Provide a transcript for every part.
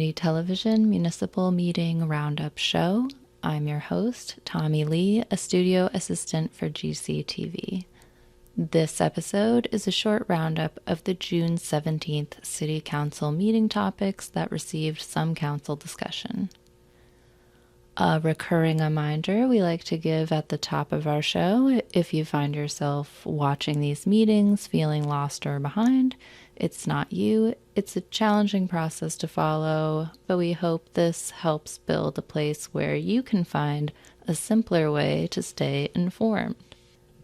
Community Television Municipal Meeting Roundup Show. I'm your host, Tommy Lee, a studio assistant for GCTV. This episode is a short roundup of the June 17th City Council meeting topics that received some council discussion. A recurring reminder we like to give at the top of our show: if you find yourself watching these meetings feeling lost or behind, it's not you. It's a challenging process to follow, but we hope this helps build a place where you can find a simpler way to stay informed.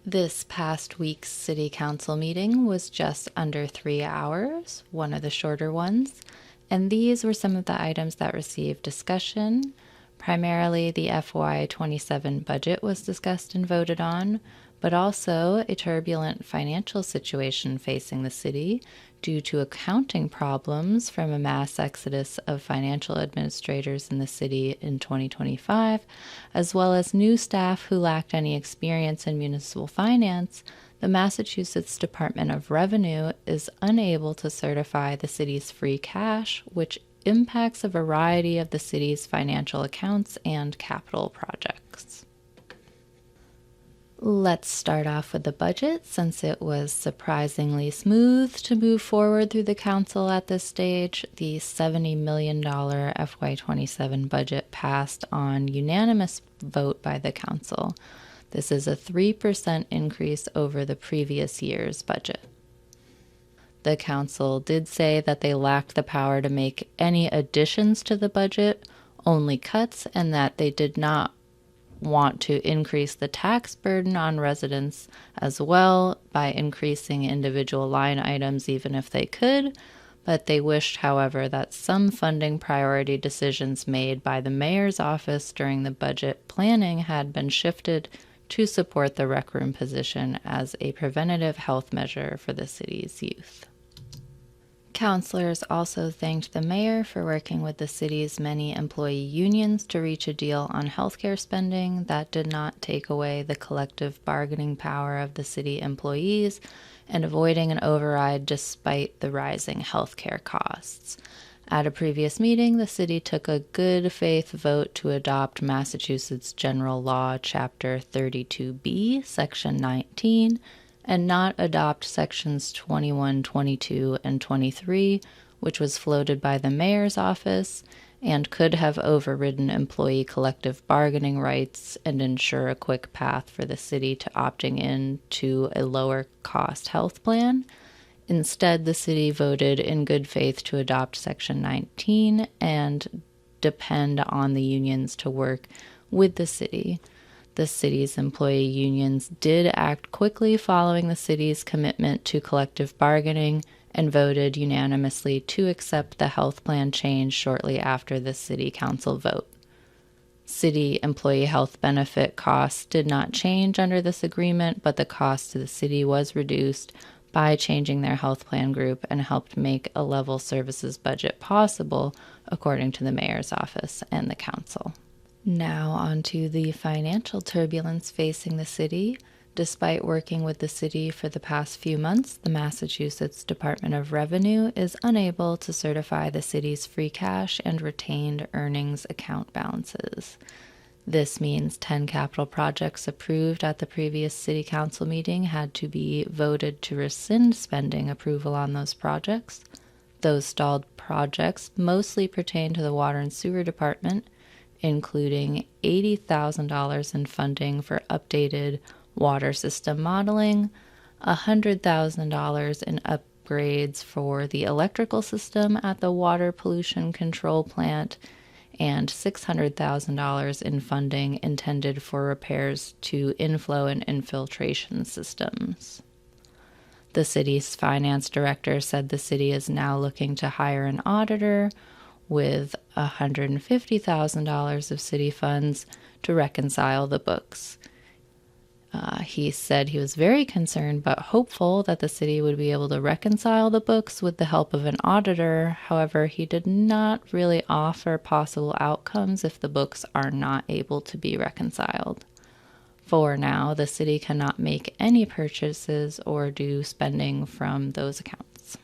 This past week's City Council meeting was just under 3 hours, one of the shorter ones, and these were some of the items that received discussion. Primarily, the FY27 budget was discussed and voted on, but also a turbulent financial situation facing the city due to accounting problems from a mass exodus of financial administrators in the city in 2025, as well as new staff who lacked any experience in municipal finance. The Massachusetts Department of Revenue is unable to certify the city's free cash, which impacts a variety of the city's financial accounts and capital projects. Let's start off with the budget, since it was surprisingly smooth to move forward through the council at this stage. The $70 million FY27 budget passed on unanimous vote by the council. This is a 3% increase over the previous year's budget. The council did say that they lacked the power to make any additions to the budget, only cuts, and that they did not want to increase the tax burden on residents as well by increasing individual line items even if they could, but they wished, however, that some funding priority decisions made by the mayor's office during the budget planning had been shifted to support the rec room position as a preventative health measure for the city's youth. Councilors also thanked the mayor for working with the city's many employee unions to reach a deal on healthcare spending that did not take away the collective bargaining power of the city employees and avoiding an override despite the rising healthcare costs. At a previous meeting, the city took a good faith vote to adopt Massachusetts General Law, Chapter 32B, Section 19, and not adopt Sections 21, 22, and 23, which was floated by the mayor's office and could have overridden employee collective bargaining rights and ensure a quick path for the city to opting in to a lower cost health plan. Instead, the city voted in good faith to adopt Section 19 and depend on the unions to work with the city. The city's employee unions did act quickly following the city's commitment to collective bargaining and voted unanimously to accept the health plan change shortly after the city council vote. City employee health benefit costs did not change under this agreement, but the cost to the city was reduced by changing their health plan group and helped make a level services budget possible, according to the mayor's office and the council. Now on to the financial turbulence facing the city. Despite working with the city for the past few months, the Massachusetts Department of Revenue is unable to certify the city's free cash and retained earnings account balances. This means 10 capital projects approved at the previous city council meeting had to be voted to rescind spending approval on those projects. Those stalled projects mostly pertain to the Water and Sewer Department, including $80,000 in funding for updated water system modeling, $100,000 in upgrades for the electrical system at the water pollution control plant, and $600,000 in funding intended for repairs to inflow and infiltration systems. The city's finance director said the city is now looking to hire an auditor with $150,000 of city funds to reconcile the books. He said he was very concerned but hopeful that the city would be able to reconcile the books with the help of an auditor. However, he did not really offer possible outcomes if the books are not able to be reconciled. For now, the city cannot make any purchases or do spending from those accounts.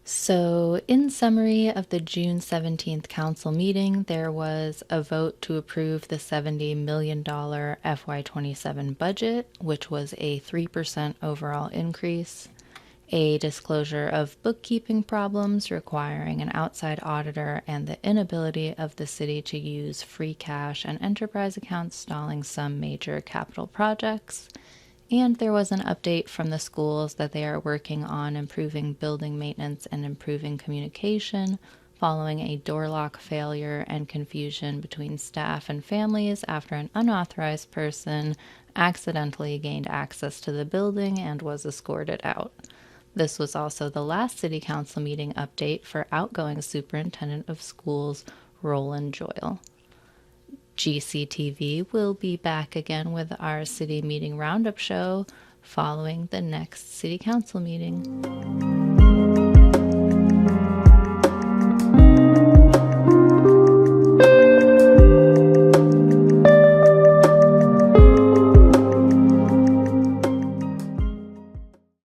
So, in summary of the June 17th council meeting, there was a vote to approve the $70 million FY27 budget, which was a 3% overall increase, a disclosure of bookkeeping problems requiring an outside auditor, and the inability of the city to use free cash and enterprise accounts stalling some major capital projects. And there was an update from the schools that they are working on improving building maintenance and improving communication following a door lock failure and confusion between staff and families after an unauthorized person accidentally gained access to the building and was escorted out. This was also the last City Council meeting update for outgoing Superintendent of Schools, Roland Joyle. GCTV will be back again with our city meeting roundup show following the next city council meeting.